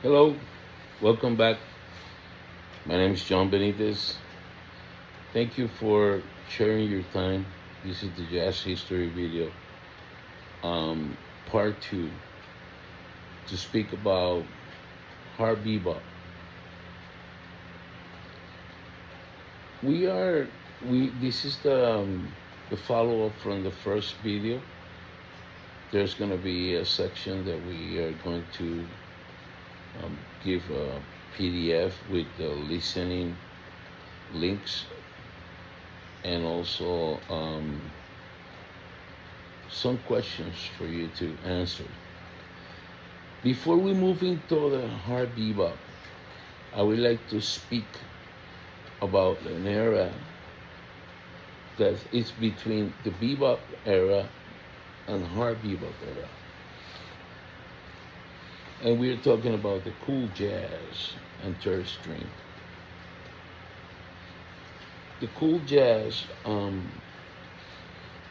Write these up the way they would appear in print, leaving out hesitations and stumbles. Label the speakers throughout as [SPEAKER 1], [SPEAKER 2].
[SPEAKER 1] Hello, welcome back. My name is John Benitez. Thank you for sharing your time. This is the Jazz History video, part two, to speak about hard bebop. We are we. This is the follow up from the first video. There's going to be a section that we are going to give a PDF with the listening links and also some questions for you to answer. Before we move into the hard bebop, I would like to speak about an era that is between the bebop era and hard bebop era. And we're talking about the cool jazz and third string. The cool jazz I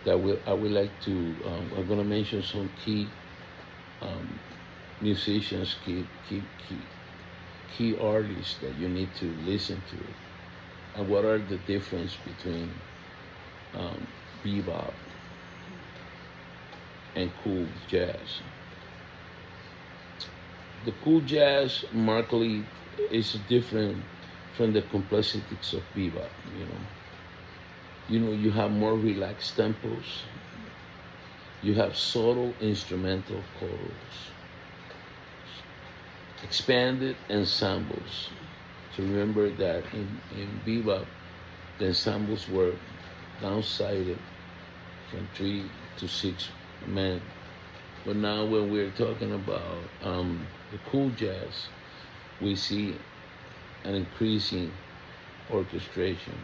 [SPEAKER 1] would like to, I'm going to mention some key um, musicians, key artists that you need to listen to, and what are the difference between um, bebop and cool jazz. The cool jazz markedly is different from the complexities of bebop. You have more relaxed tempos. You have subtle instrumental chords, expanded ensembles. So remember that in bebop, the ensembles were downsided from 3 to 6 men. But now when we're talking about the cool jazz, we see an increasing orchestration.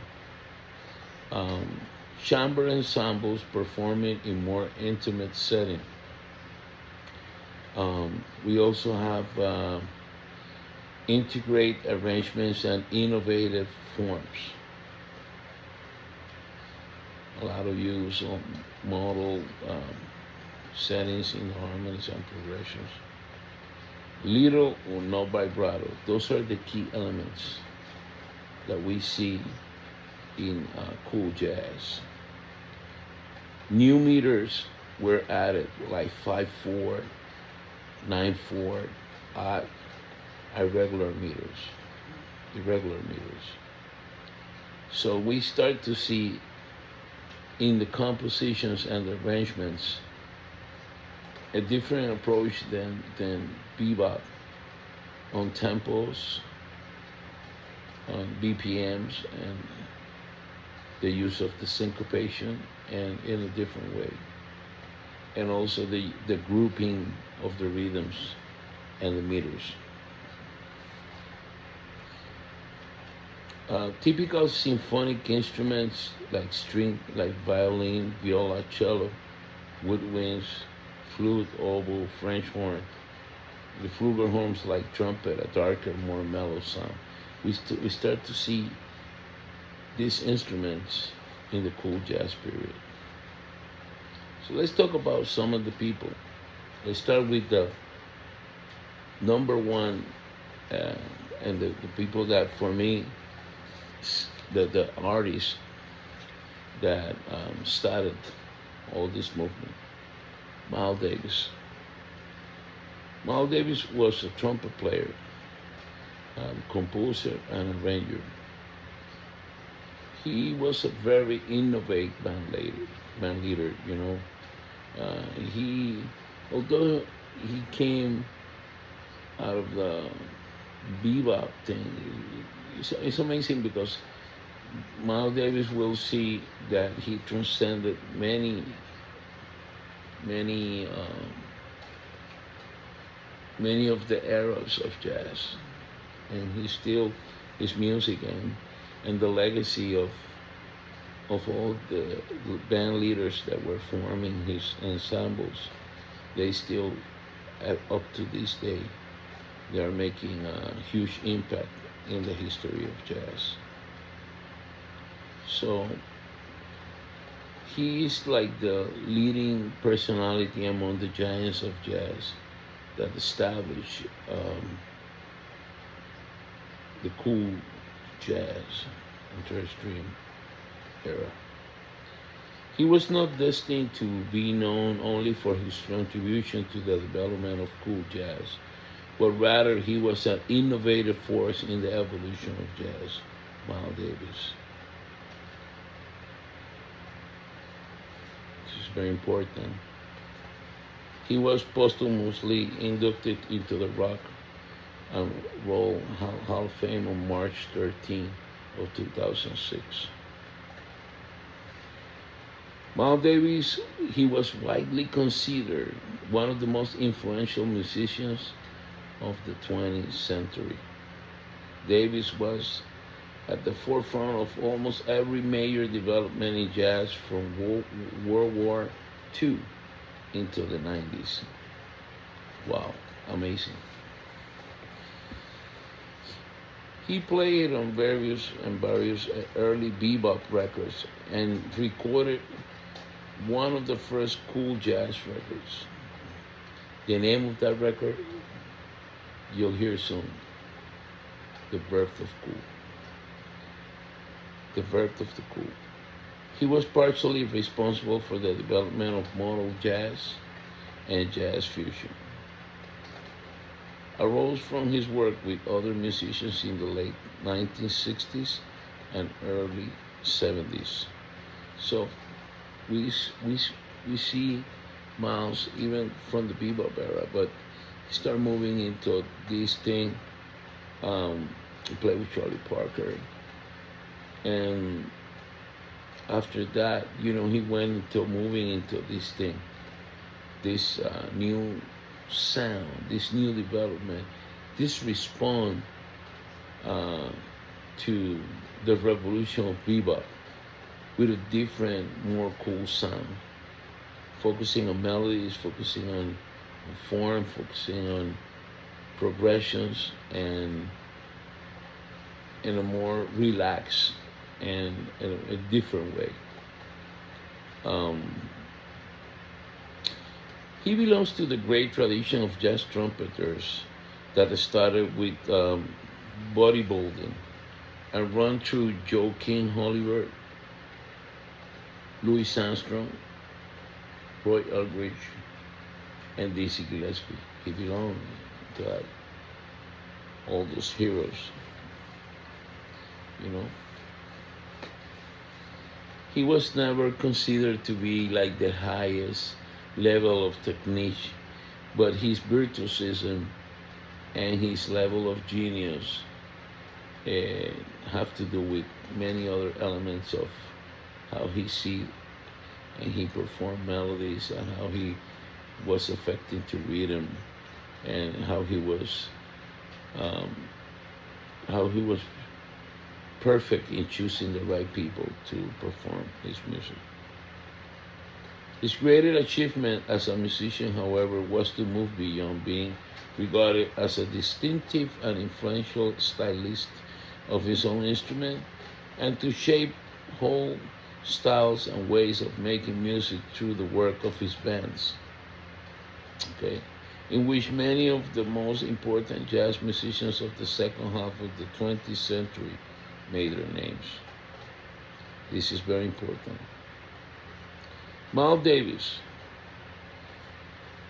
[SPEAKER 1] Um, Chamber ensembles performing in more intimate setting. We also have integrate arrangements and innovative forms. A lot of use of modal settings in harmonies and progressions. Little or no vibrato. Those are the key elements that we see in cool jazz. New meters were added, like 5/4, 9/4, odd, irregular meters. So we start to see in the compositions and arrangements a different approach than bebop on tempos, on BPMs, and the use of the syncopation and in a different way. And also the grouping of the rhythms and the meters. Typical symphonic instruments like violin, viola, cello, woodwinds, flute, oboe, French horn. The flugelhorns like trumpet, a darker, more mellow sound. We start to see these instruments in the cool jazz period. So let's talk about some of the people. Let's start with the number one, uh, and the people that for me, the artists that started all this movement. Miles Davis. Miles Davis was a trumpet player, composer, and arranger. He was a very innovative band leader. He, although he came out of the bebop thing, it's amazing because Miles Davis will see that he transcended many, many of the eras of jazz, and he still his music and the legacy of all the band leaders that were forming his ensembles. They still, up to this day, they are making a huge impact in the history of jazz. So he is like the leading personality among the giants of jazz that established the cool jazz terrestrial era. He was not destined to be known only for his contribution to the development of cool jazz, but rather he was an innovative force in the evolution of jazz. Miles Davis. This is very important. He was posthumously inducted into the Rock and Roll Hall of Fame on March 13 of 2006. Miles Davis, he was widely considered one of the most influential musicians of the 20th century. Davis was at the forefront of almost every major development in jazz from World War II into the 90s. Wow, amazing. He played on various early bebop records and recorded one of the first cool jazz records. The name of that record, you'll hear soon. The Birth of Cool. The Birth of the Cool. He was partially responsible for the development of modal jazz and jazz fusion. Arose from his work with other musicians in the late 1960s and early 70s. So we see Miles even from the bebop era, but he started moving into this thing. He played with Charlie Parker, and after that, he went into moving into this thing, this new sound, this new development, this response to the revolution of bebop with a different, more cool sound, focusing on melodies, focusing on form, focusing on progressions, and in a more relaxed and in a different way. He belongs to the great tradition of jazz trumpeters that started with Buddy Bolden and run through Joe King Hollywood, Louis Armstrong, Roy Eldridge, and Dizzy Gillespie. He belonged to that, all those heroes, He was never considered to be like the highest level of technique, but his virtuosism and his level of genius have to do with many other elements of how he see and he performed melodies and how he was affected to rhythm and how he was perfect in choosing the right people to perform his music. His greatest achievement as a musician, however, was to move beyond being regarded as a distinctive and influential stylist of his own instrument and to shape whole styles and ways of making music through the work of his bands, in which many of the most important jazz musicians of the second half of the 20th century made their names. This is very important. Miles Davis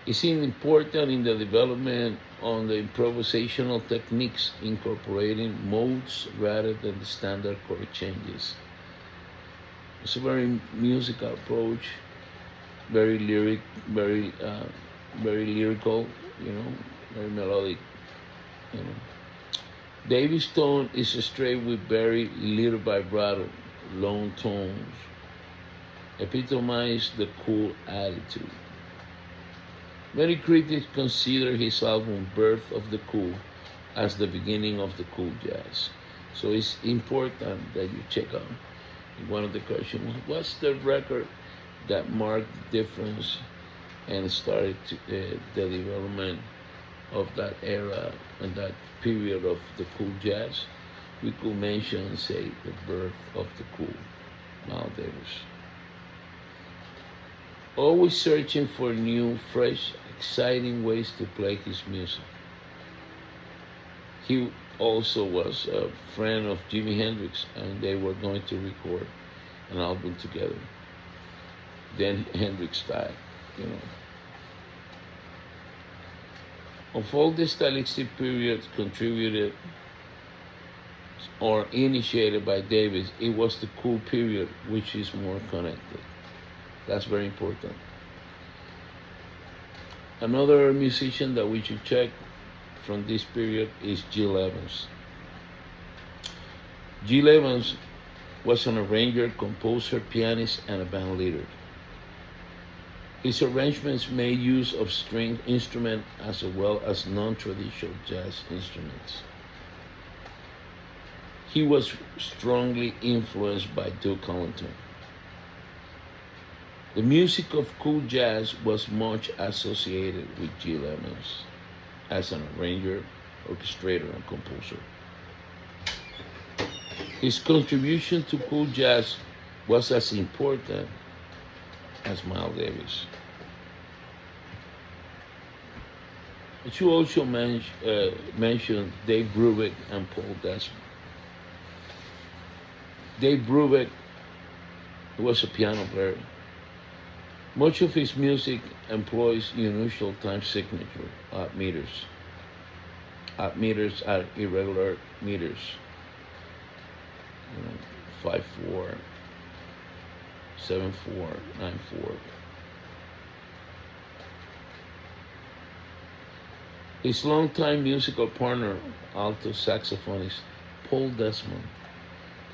[SPEAKER 1] is important in the development on the improvisational techniques incorporating modes rather than the standard chord changes. It's a very musical approach, very lyrical, very melodic. Davis' tone is straight with very little vibrato, long tones, epitomize the cool attitude. Many critics consider his album Birth of the Cool as the beginning of the cool jazz. So it's important that you check out. One of the questions, what's the record that marked the difference and started the development of that era and that period of the cool jazz? We could mention and say the birth of the cool, Miles Davis. Always searching for new, fresh, exciting ways to play his music. He also was a friend of Jimi Hendrix, and they were going to record an album together. Then Hendrix died, you know. Of all the stylistic periods contributed or initiated by Davis, it was the cool period which is more connected. That's very important. Another musician that we should check from this period is Gil Evans. Gil Evans was an arranger, composer, pianist, and a band leader. His arrangements made use of string instruments as well as non-traditional jazz instruments. He was strongly influenced by Duke Ellington. The music of cool jazz was much associated with Gil Evans as an arranger, orchestrator, and composer. His contribution to cool jazz was as important as Miles Davis. I should also mention Dave Brubeck and Paul Desmond. Dave Brubeck was a piano player. Much of his music employs unusual time signature meters. Meters are irregular meters. 5/4, 7/4, 9/4. His longtime musical partner, alto saxophonist Paul Desmond,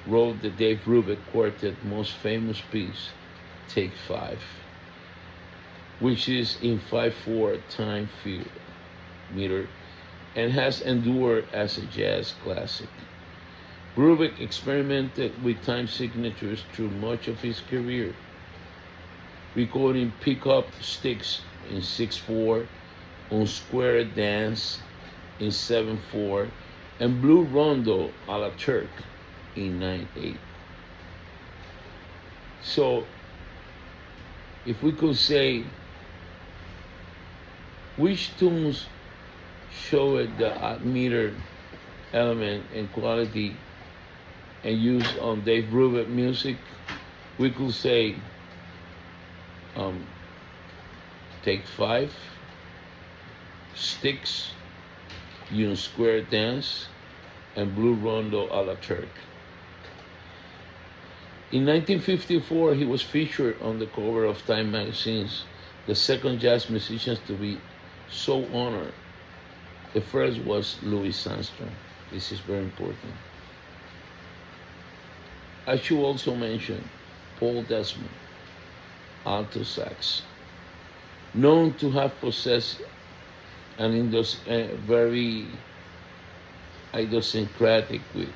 [SPEAKER 1] wrote the Dave Brubeck Quartet's most famous piece, Take 5, which is in 5/4 time meter and has endured as a jazz classic. Brubeck experimented with time signatures through much of his career, recording pickup sticks in 6/4, on square dance in 7/4, and blue rondo a la Turk in 9/8. So, if we could say which tunes showed the odd meter element and quality and used on Dave Brubeck music, we could say Take 5, Sticks, Union Square Dance, and Blue Rondo a la Turk. In 1954, he was featured on the cover of Time magazine's the second jazz musicians to be so honored. The first was Louis Armstrong. This is very important. I should also mention Paul Desmond, alto sax, known to have possessed an very idiosyncratic wit.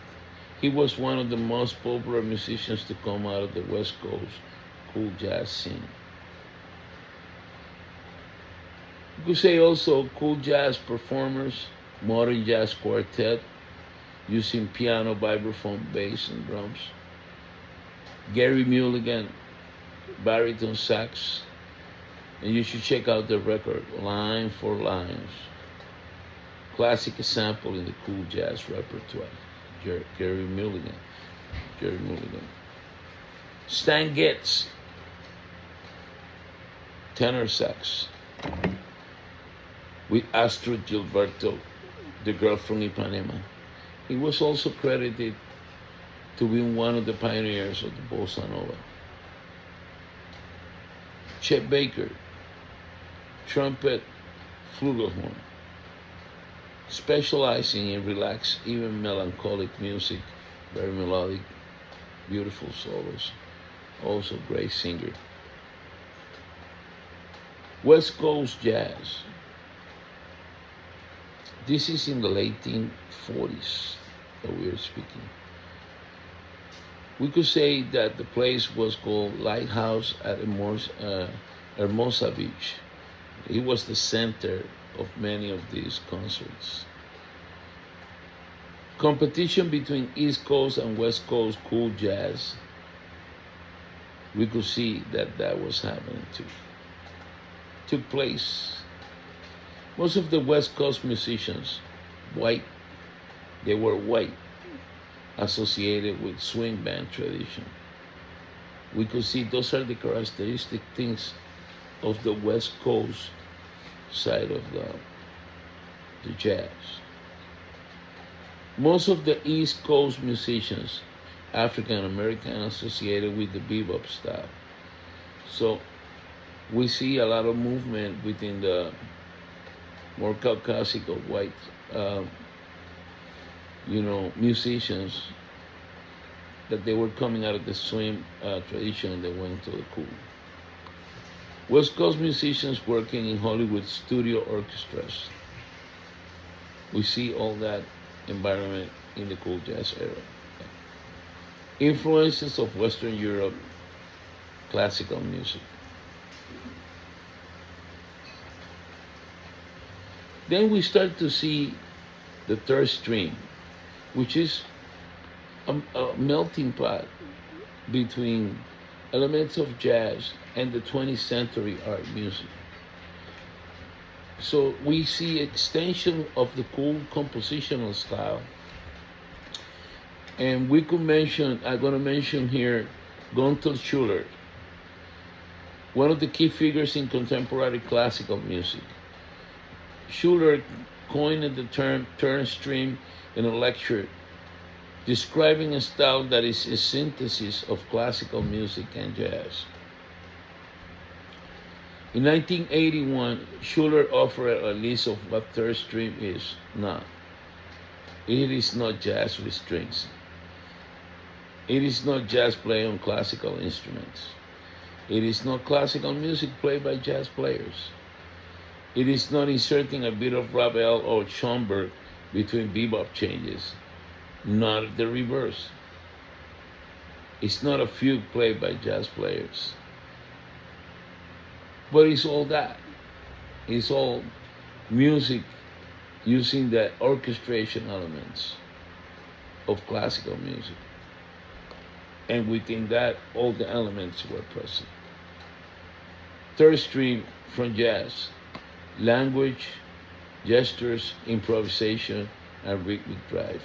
[SPEAKER 1] He was one of the most popular musicians to come out of the West Coast cool jazz scene. You could say also cool jazz performers, modern jazz quartet, using piano, vibraphone, bass, and drums. Gary Mulligan, baritone sax, and you should check out the record, Line for Lines. Classic sample in the cool jazz repertoire. Gary Mulligan. Stan Getz, tenor sax, with Astrid Gilberto, the girl from Ipanema. He was also credited to being one of the pioneers of the bossa nova. Chet Baker, trumpet, flugelhorn, specializing in relaxed, even melancholic music, very melodic, beautiful solos, also great singer. West Coast jazz. This is in the late 1940s that we are speaking. We could say that the place was called Lighthouse at Hermosa Beach. It was the center of many of these concerts. Competition between East Coast and West Coast cool jazz, we could see that was happening too. Took place. Most of the West Coast musicians, white They were white, associated with swing band tradition. We could see those are the characteristic things of the West Coast side of the jazz. Most of the East Coast musicians, African American, associated with the bebop style. So we see a lot of movement within the more Caucasic or white, um, musicians that they were coming out of the swing tradition and they went to the cool. West Coast musicians working in Hollywood studio orchestras. We see all that environment in the cool jazz era. Influences of Western Europe, classical music. Then we start to see the third stream, which is a melting pot between elements of jazz and the 20th century art music. So we see extension of the cool compositional style. And we could mention, I'm going to mention here Gunther Schuller, one of the key figures in contemporary classical music. Schuller coined the term third stream in a lecture describing a style that is a synthesis of classical music and jazz. In 1981, Schuller offered a list of what third stream is not. It is not jazz with strings. It is not jazz played on classical instruments. It is not classical music played by jazz players. It is not inserting a bit of Ravel or Schoenberg between bebop changes. Not the reverse. It's not a fugue played by jazz players. But it's all that. It's all music using the orchestration elements of classical music. And within that, all the elements were present. Third stream from jazz: language, gestures, improvisation, and rhythmic drive.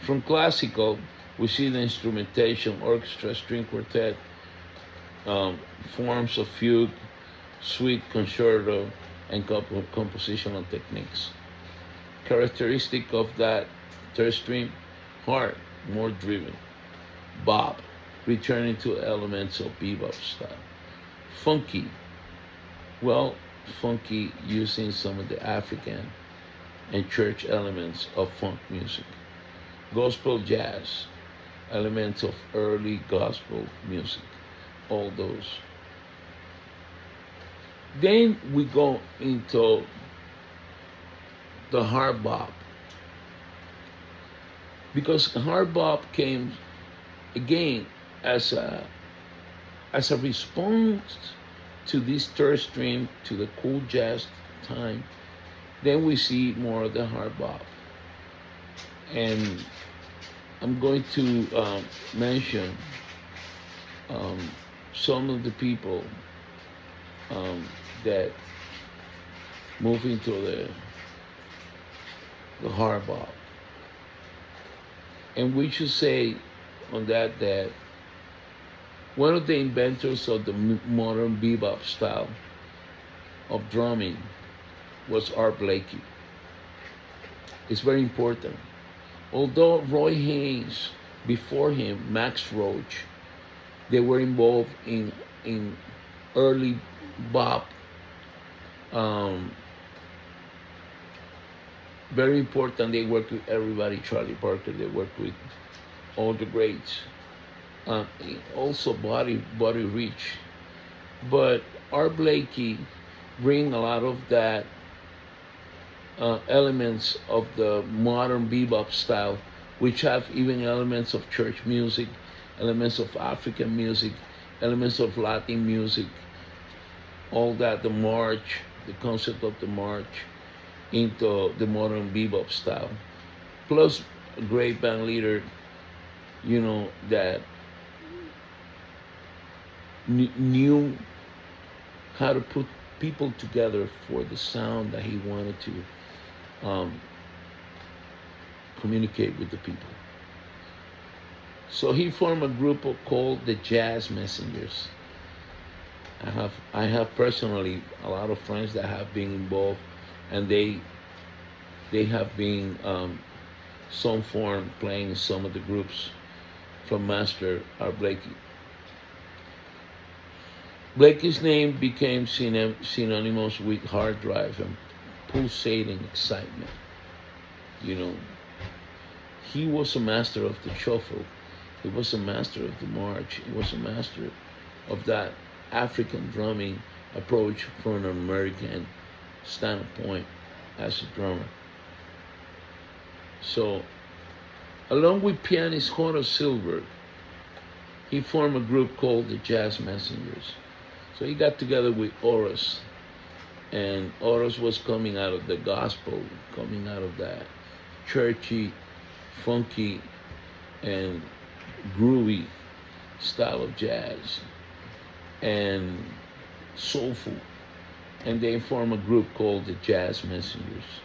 [SPEAKER 1] From classical, we see the instrumentation, orchestra, string quartet, forms of fugue, suite, concerto, and compositional techniques. Characteristic of that third stream: hard, more driven. Bop, returning to elements of bebop style. Funky, well, funky using some of the African and church elements of funk music. Gospel jazz, elements of early gospel music, all those. Then we go into the hard bop, because hard bop came again as a response to this third stream, to the cool jazz time. Then we see more of the hard bop. And I'm going to mention some of the people that move into the hard bop. And we should say on that one of the inventors of the modern bebop style of drumming was Art Blakey. It's very important. Although Roy Haynes, before him, Max Roach, they were involved in early bop. Very important. They worked with everybody. Charlie Parker. They worked with all the greats. Also Buddy Rich. But Art Blakey bring a lot of that elements of the modern bebop style, which have even elements of church music, elements of African music, elements of Latin music, all that, the march, the concept of the march into the modern bebop style. Plus a great band leader, that knew how to put people together for the sound that he wanted to communicate with the people. So he formed a group called the Jazz Messengers. I have personally a lot of friends that have been involved, and they have been some form playing in some of the groups from Master Art Blakey. Blakey's name became synonymous with hard drive and pulsating excitement. You know, he was a master of the shuffle. He was a master of the march. He was a master of that African drumming approach from an American standpoint as a drummer. So, along with pianist Horace Silver, he formed a group called the Jazz Messengers. So he got together with Horace, and Horace was coming out of the gospel, coming out of that churchy, funky, and groovy style of jazz and soulful. And they formed a group called the Jazz Messengers.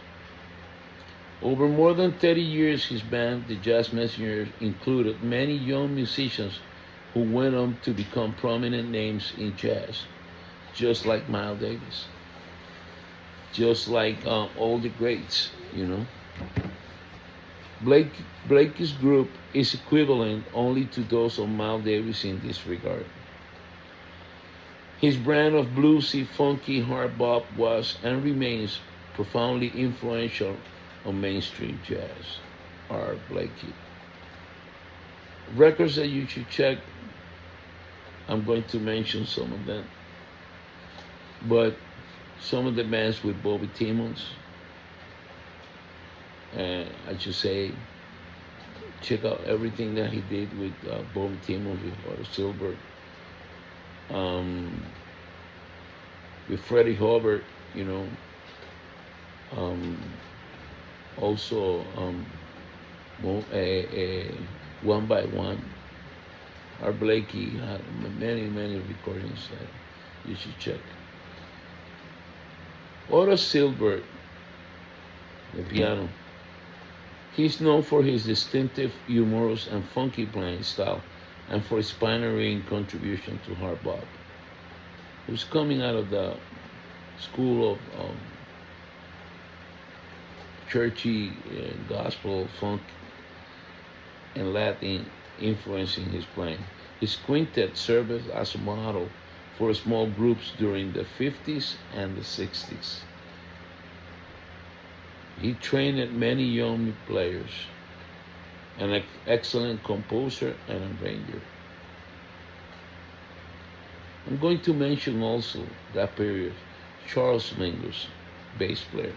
[SPEAKER 1] Over more than 30 years, his band, the Jazz Messengers, included many young musicians who went on to become prominent names in jazz, just like Miles Davis, just like all the greats, you know. Blakey's group is equivalent only to those of Miles Davis in this regard. His brand of bluesy, funky hard bop was and remains profoundly influential on mainstream jazz. Art Blakey. Records that you should check, I'm going to mention some of them, but some of the bands with Bobby Timmons, and I should say, check out everything that he did with Bobby Timmons, with Horace Silver, with Freddie Hubbard, you know. Also, One by One. Art Blakey had many recordings that you should check. Horace Silver, the piano. He's known for his distinctive, humorous, and funky playing style, and for his pioneering contribution to hard bop. He was coming out of the school of churchy gospel, funk, and Latin influencing his playing. His quintet served as a model for small groups during the 50s and the 60s. He trained many young players, an excellent composer and arranger. I'm going to mention also that period, Charles Mingus, bass player.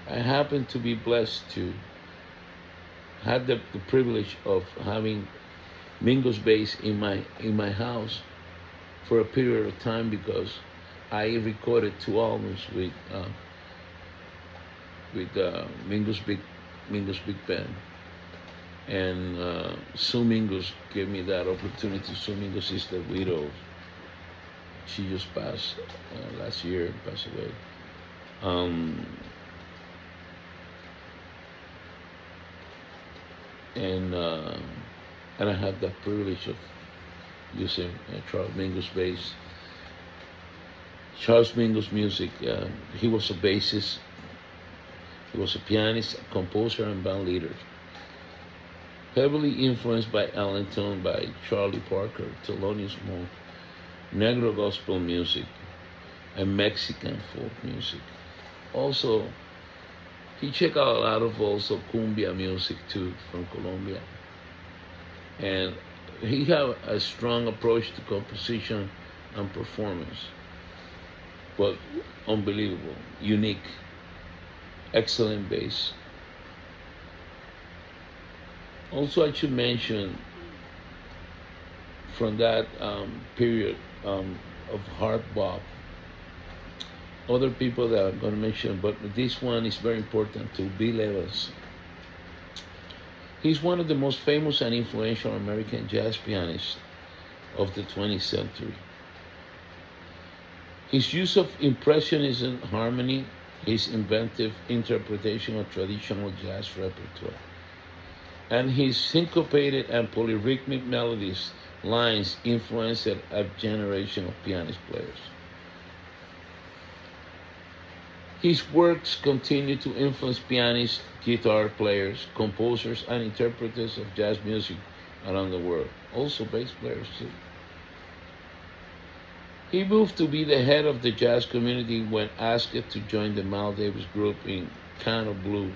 [SPEAKER 1] I happen to be blessed to have the privilege of having Mingus bass in my house for a period of time, because I recorded 2 albums with Mingus Big Band, and Sue Mingus gave me that opportunity. Sue Mingus is the widow. She just passed last year, passed away. And I had the privilege of using Charles Mingus bass. Charles Mingus music. He was a bassist. He was a pianist, a composer, and band leader. Heavily influenced by Ellington, by Charlie Parker, Thelonious Monk, Negro gospel music, and Mexican folk music. Also, he checked out a lot of also cumbia music too from Colombia. And he had a strong approach to composition and performance, but unbelievable, unique, excellent bass. Also, I should mention from that period of hard bop, other people that I'm going to mention, but this one is very important too, Bill Evans. He's one of the most famous and influential American jazz pianists of the 20th century. His use of impressionism, harmony, his inventive interpretation of traditional jazz repertoire, and his syncopated and polyrhythmic melodies lines influenced a generation of pianist players. His works continue to influence pianists, guitar players, composers, and interpreters of jazz music around the world, also bass players too. He moved to be the head of the jazz community when asked to join the Miles Davis group in Kind of Blue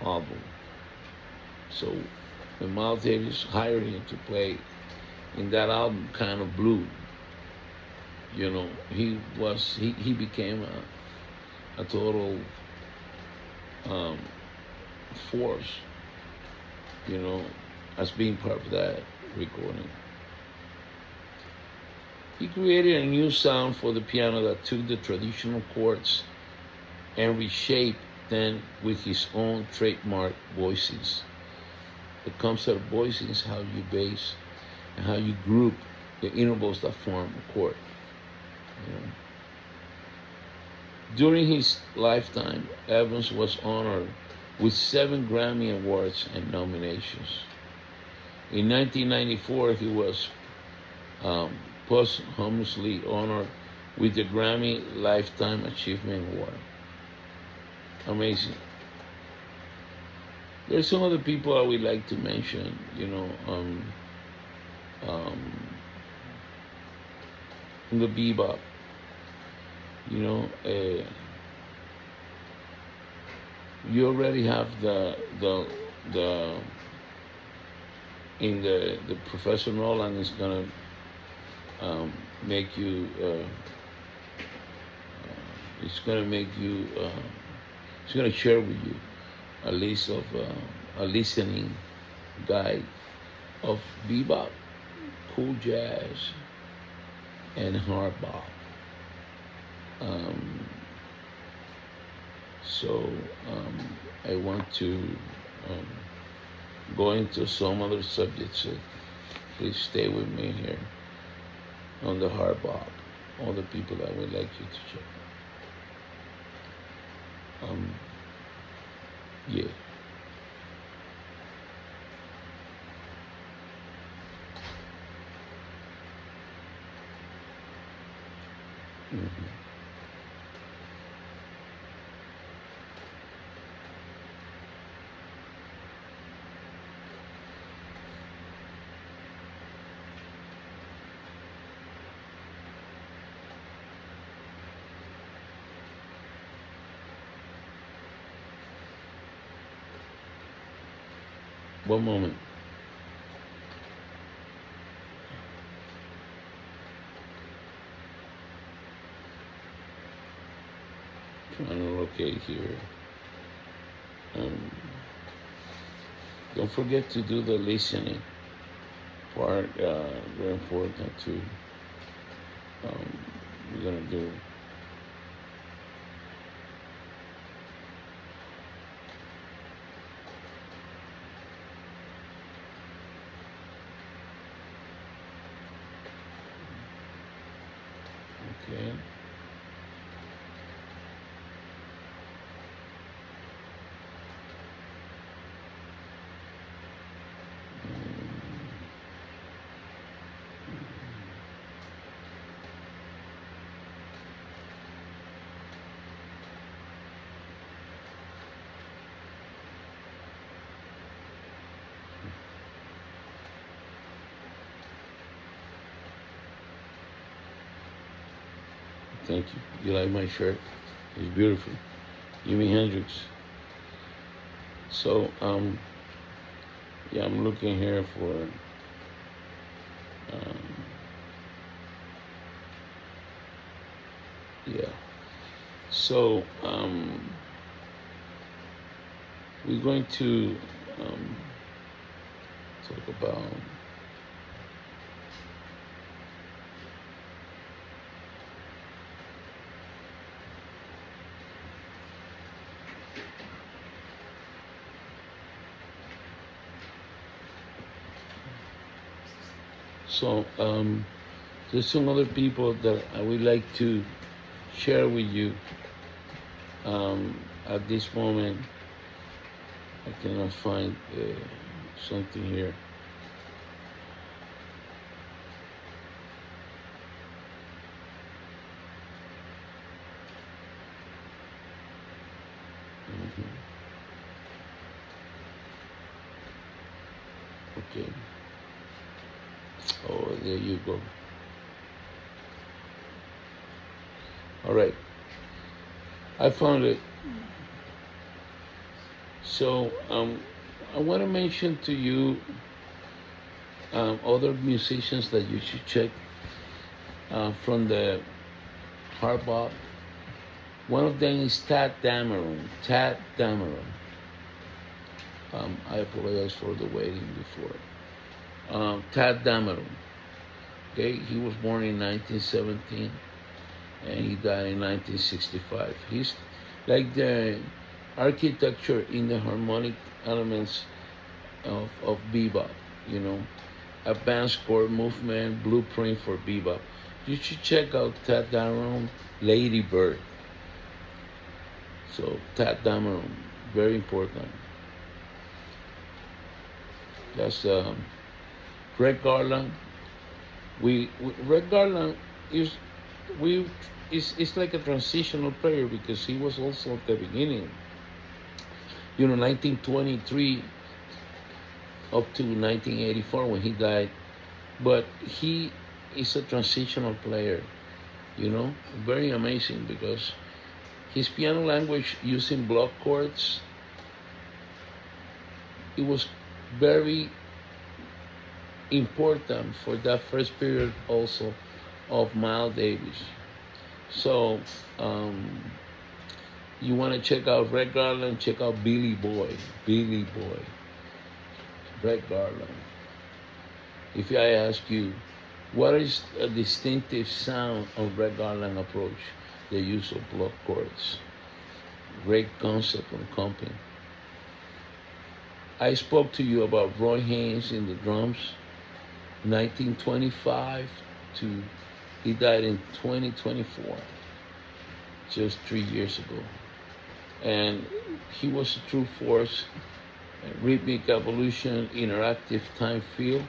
[SPEAKER 1] album. So when Miles Davis hired him to play in that album, Kind of Blue, he became a total um, force, you know, as being part of that recording. He created a new sound for the piano that took the traditional chords and reshaped them with his own trademark voicings. The concept of voicing is how you bass and how you group the intervals that form a chord. You know. During his lifetime, Evans was honored with 7 Grammy Awards and nominations. In 1994, he was posthumously honored with the Grammy Lifetime Achievement Award. Amazing. There's some other people I would like to mention, in the bebop. You already have the in the Professor Nolan is gonna make you it's gonna make you it's gonna share with you a list of a listening guide of bebop, cool jazz, and hard bop. So I want to go into some other subjects. So please stay with me here on the hard bop. All the people I would like you to check. Yeah. Mm-hmm. One moment. Trying to locate here. Don't forget to do the listening part. Very important too. We're gonna do. Okay. Thank you. You like my shirt? It's beautiful. Jimi Hendrix. So, yeah, I'm looking here for, yeah. So, we're going to talk about so there's some other people that I would like to share with you At this moment, I cannot find something here. Mhm. Okay. Oh, there you go. All right. I found it. So I want to mention to you other musicians that you should check from the hard bop. One of them is Tad Dameron. Tad Dameron. I apologize for the waiting before. Tad Dameron. Okay, he was born in 1917 and he died in 1965. He's like the architecture in the harmonic elements of bebop, you know, advanced chord movement, blueprint for bebop. You should check out Tad Dameron, Lady Bird. So Tad Dameron, very important. That's Red Garland. We Red Garland is we is like a transitional player because he was also at the beginning. 1923 up to 1984 when he died. But he is a transitional player, very amazing because his piano language using block chords, it was very important for that first period also of Miles Davis. So you want to check out Red Garland, check out Billy Boy, Red Garland. If I ask you, what is a distinctive sound of Red Garland approach? The use of block chords. Great concept on comping. I spoke to you about Roy Haynes in the drums, 1925 to he died in 2024, just 3 years ago. And he was a true force, rhythmic evolution, interactive time feel,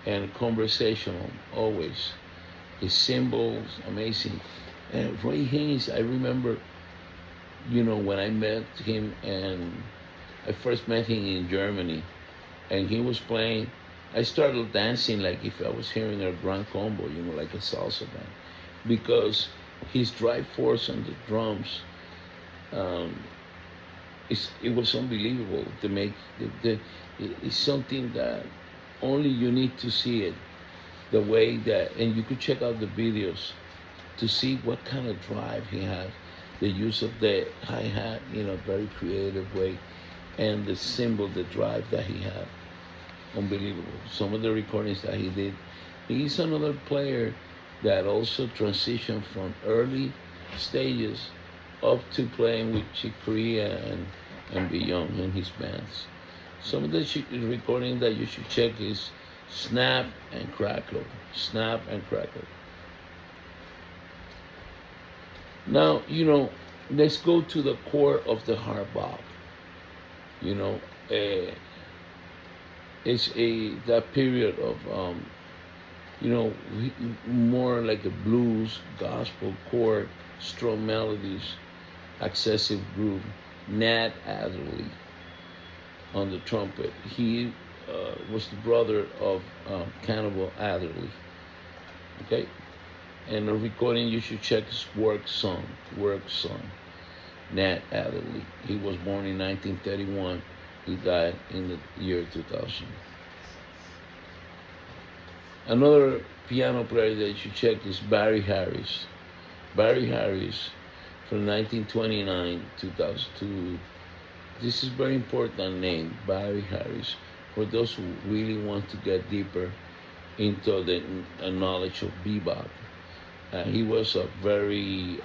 [SPEAKER 1] and conversational, always. His symbols, amazing. And Roy Haynes, I remember, when I met him, and I first met him in Germany, and he was playing. I started dancing like if I was hearing a grand combo, like a salsa band, because his drive force on the drums, it was unbelievable to make. It's something that only you need to see it, the way that, and you could check out the videos to see what kind of drive he had, the use of the hi-hat, very creative way, and the cymbal, the drive that he had. Unbelievable. Some of the recordings that he did. He's another player that also transitioned from early stages up to playing with Chick Corea and beyond in his bands. Some of the recordings that you should check is Snap and Crackle. Snap and Crackle. Now, let's go to the core of the hard bop. It's that period of more like a blues, gospel chord, strong melodies, excessive groove. Nat Adderley on the trumpet. He was the brother of Cannibal Adderley. Okay, and a recording you should check is Work Song. Nat Adderley. He was born in 1931. He died in the year 2000. Another piano player that you should check is Barry Harris. Barry Harris from 1929 to 2002. This is very important name, Barry Harris, for those who really want to get deeper into the knowledge of bebop. He was a very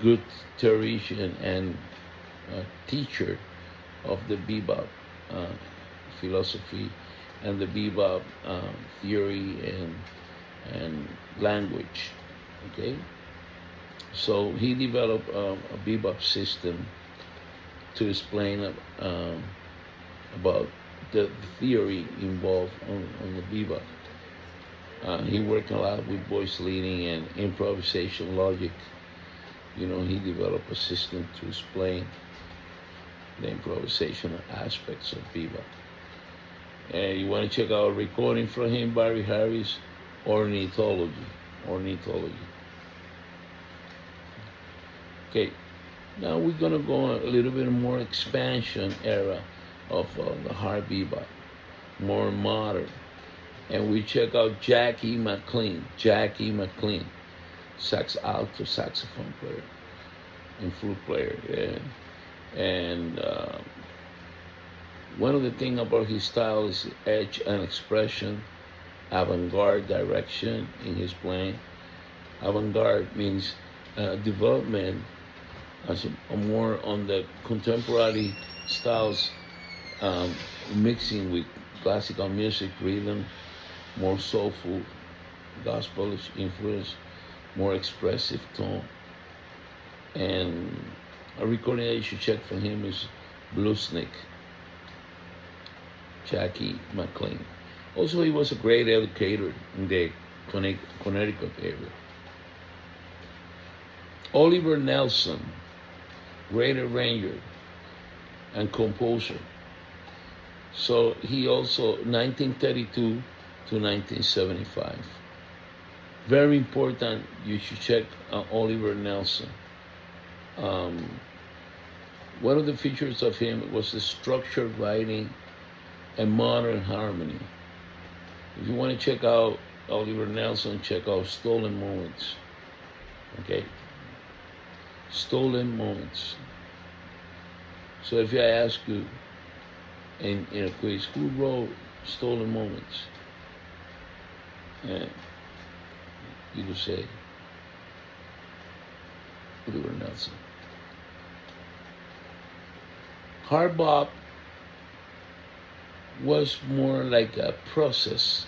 [SPEAKER 1] good theoretician and teacher of the bebop philosophy and the bebop theory and language. Okay, So he developed a bebop system to explain about the theory involved on the bebop. He worked a lot with voice leading and improvisation logic. He developed a system to explain the improvisational aspects of bebop. And you want to check out a recording from him, Barry Harris, Ornithology. Ornithology. Okay, now we're gonna go on a little bit more expansion era of the hard bebop, more modern, and we check out Jackie McLean. Jackie McLean, alto saxophone player and flute player. Yeah. And one of the things about his style is edge and expression, avant-garde direction in his playing. Avant-garde means development as a more on the contemporary styles, mixing with classical music, rhythm, more soulful, gospelish influence, more expressive tone. And a recording that you should check for him is Bluesnick, Jackie McLean. Also, he was a great educator in the Connecticut area. Oliver Nelson, great arranger and composer. So he also 1932 to 1975. Very important. You should check Oliver Nelson. One of the features of him was the structured writing and modern harmony. If you want to check out Oliver Nelson, check out Stolen Moments. Okay? Stolen Moments. So if I ask you in a quiz, who wrote Stolen Moments? You could say Oliver Nelson. Hard bop was more like a process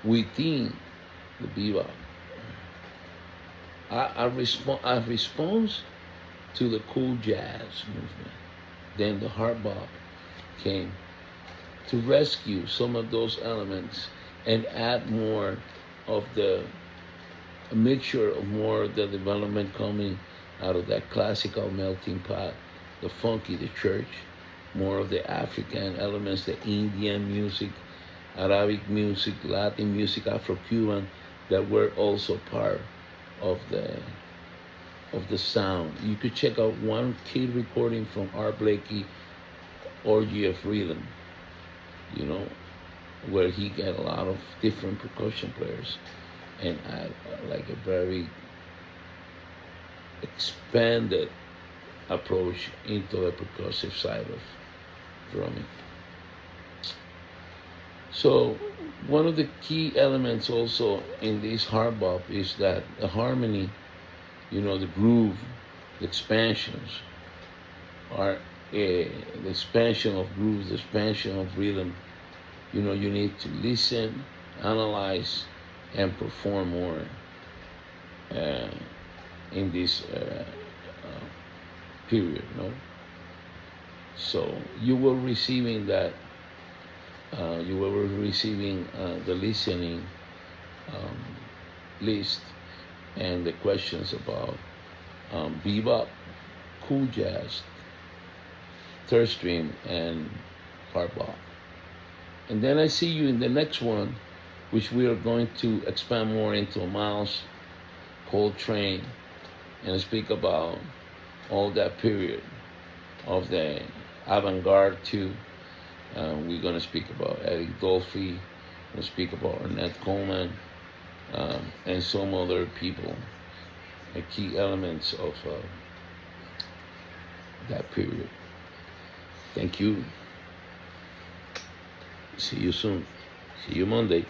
[SPEAKER 1] within the bebop. A response to the cool jazz movement. Then the hard bop came to rescue some of those elements and add more of a mixture of more of the development coming out of that classical melting pot, the funky, the church, more of the African elements, the Indian music, Arabic music, Latin music, Afro-Cuban, that were also part of the sound. You could check out one key recording from Art Blakey, Orgy of Rhythm, where he got a lot of different percussion players and had like a very expanded approach into the percussive side of drumming. So one of the key elements also in this hard bop is that the harmony, the groove, the expansions are the expansion of grooves, the expansion of rhythm. You need to listen, analyze, and perform more in this period. So you were receiving that. You were receiving the listening list and the questions about bebop, cool jazz, third stream, and hard bop. And then I see you in the next one, which we are going to expand more into Miles Coltrane and speak about all that period of the avant-garde too. We're going to speak about Eric Dolphy, we'll speak about Ornette Coleman, and some other people, the key elements of that period. Thank you. See you soon. See you Monday.